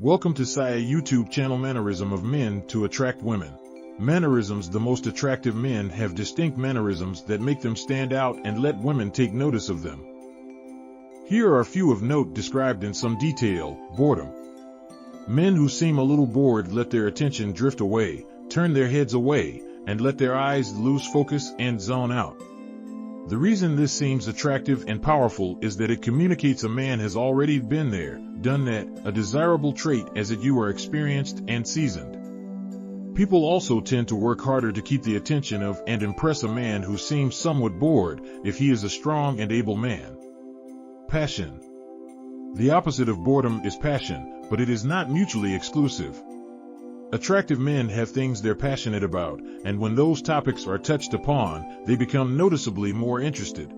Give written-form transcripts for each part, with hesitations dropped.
Welcome to Saya YouTube channel. Mannerism of men to attract women. Mannerisms. The most attractive men have distinct mannerisms that make them stand out and let women take notice of them. Here are a few of note described in some detail. Boredom. Men who seem a little bored let their attention drift away, turn their heads away, and let their eyes lose focus and zone out. The reason this seems attractive and powerful is that it communicates a man has already been there, done that, a desirable trait as that you are experienced and seasoned. People also tend to work harder to keep the attention of and impress a man who seems somewhat bored if he is a strong and able man. Passion. The opposite of boredom is passion, but it is not mutually exclusive. Attractive men have things they're passionate about, and when those topics are touched upon, they become noticeably more interested.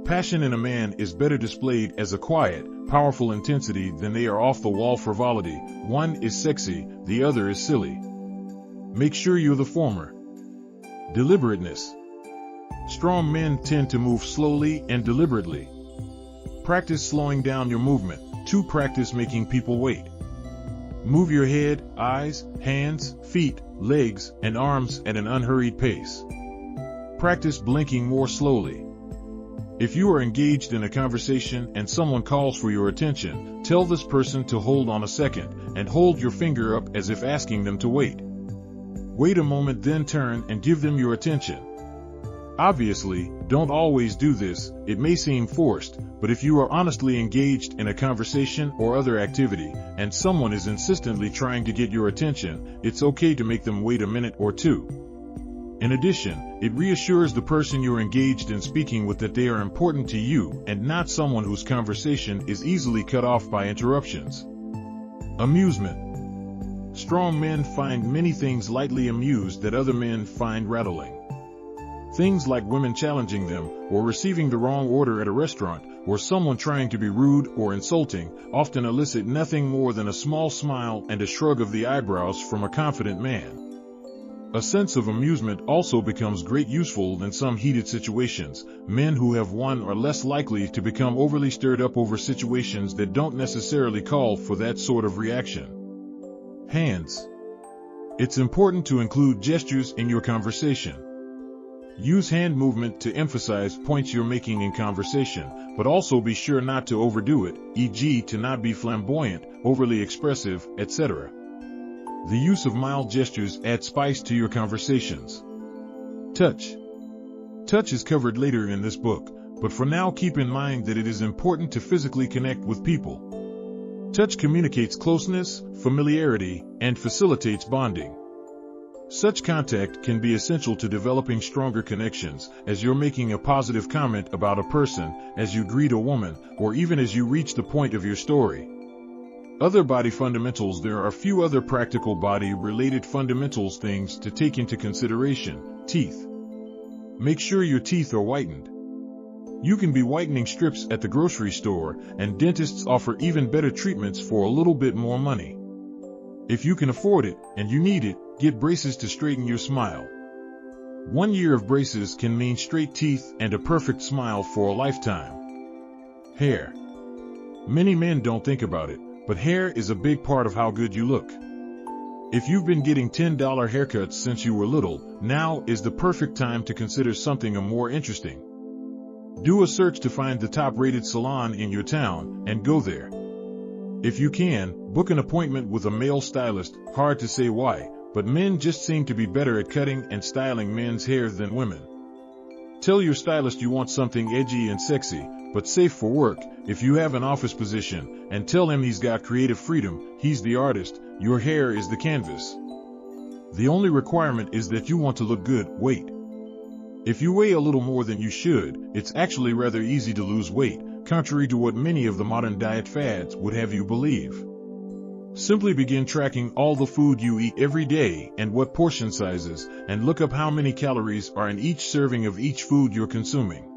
Passion in a man is better displayed as a quiet, powerful intensity than they are off-the-wall frivolity. One is sexy, the other is silly. Make sure you're the former. Deliberateness. Strong men tend to move slowly and deliberately. Practice slowing down your movement. 2. Practice making people wait. Move your head, eyes, hands, feet, legs, and arms at an unhurried pace. Practice blinking more slowly. If you are engaged in a conversation and someone calls for your attention, tell this person to hold on a second, and hold your finger up as if asking them to wait. Wait a moment, then turn and give them your attention. Obviously, don't always do this, it may seem forced, but if you are honestly engaged in a conversation or other activity, and someone is insistently trying to get your attention, it's okay to make them wait a minute or two. In addition, it reassures the person you're engaged in speaking with that they are important to you and not someone whose conversation is easily cut off by interruptions. Amusement. Strong men find many things lightly amused that other men find rattling. Things like women challenging them, or receiving the wrong order at a restaurant, or someone trying to be rude or insulting, often elicit nothing more than a small smile and a shrug of the eyebrows from a confident man. A sense of amusement also becomes great useful in some heated situations. Men who have one are less likely to become overly stirred up over situations that don't necessarily call for that sort of reaction. Hands. It's important to include gestures in your conversation. Use hand movement to emphasize points you're making in conversation, but also be sure not to overdo it, e.g. to not be flamboyant, overly expressive, etc. The use of mild gestures adds spice to your conversations. Touch. Touch is covered later in this book, but for now keep in mind that it is important to physically connect with people. Touch communicates closeness, familiarity, and facilitates bonding. Such contact can be essential to developing stronger connections, as you're making a positive comment about a person, as you greet a woman, or even as you reach the point of your story. Other body fundamentals. There are few other practical body-related fundamentals things to take into consideration. Teeth. Make sure your teeth are whitened. You can be whitening strips at the grocery store, and dentists offer even better treatments for a little bit more money. If you can afford it, and you need it, get braces to straighten your smile. 1 year of braces can mean straight teeth and a perfect smile for a lifetime. Hair. Many men don't think about it, but hair is a big part of how good you look. If you've been getting $10 haircuts since you were little, now is the perfect time to consider something more interesting. Do a search to find the top-rated salon in your town, and go there. If you can, book an appointment with a male stylist. Hard to say why, but men just seem to be better at cutting and styling men's hair than women. Tell your stylist you want something edgy and sexy, but safe for work, if you have an office position, and tell him he's got creative freedom, he's the artist, your hair is the canvas. The only requirement is that you want to look good. Weight. If you weigh a little more than you should, it's actually rather easy to lose weight, contrary to what many of the modern diet fads would have you believe. Simply begin tracking all the food you eat every day and what portion sizes, and look up how many calories are in each serving of each food you're consuming.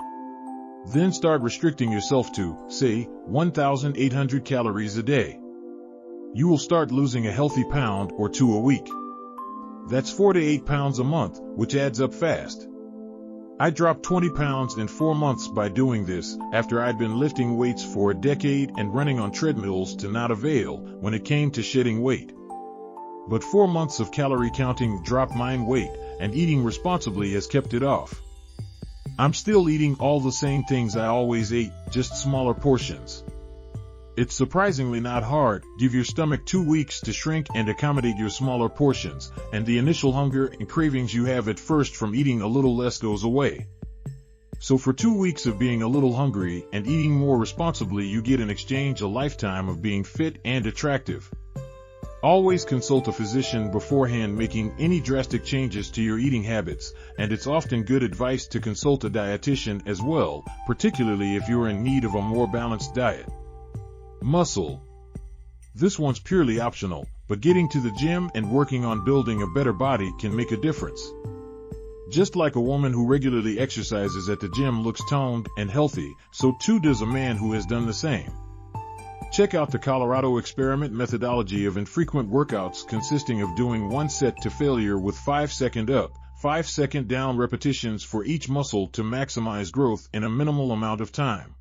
Then start restricting yourself to, say, 1,800 calories a day. You will start losing a healthy pound or two a week. That's 4 to 8 pounds a month, which adds up fast. I dropped 20 pounds in 4 months by doing this, after I'd been lifting weights for a decade and running on treadmills to not avail when it came to shedding weight. But 4 months of calorie counting dropped my weight, and eating responsibly has kept it off. I'm still eating all the same things I always ate, just smaller portions. It's surprisingly not hard. Give your stomach 2 weeks to shrink and accommodate your smaller portions, and the initial hunger and cravings you have at first from eating a little less goes away. So for 2 weeks of being a little hungry and eating more responsibly, you get in exchange a lifetime of being fit and attractive. Always consult a physician beforehand making any drastic changes to your eating habits, and it's often good advice to consult a dietitian as well, particularly if you're in need of a more balanced diet. Muscle. This one's purely optional, but getting to the gym and working on building a better body can make a difference. Just like a woman who regularly exercises at the gym looks toned and healthy, so too does a man who has done the same. Check out the Colorado experiment methodology of infrequent workouts consisting of doing 1 set to failure with 5-second up, 5-second down repetitions for each muscle to maximize growth in a minimal amount of time.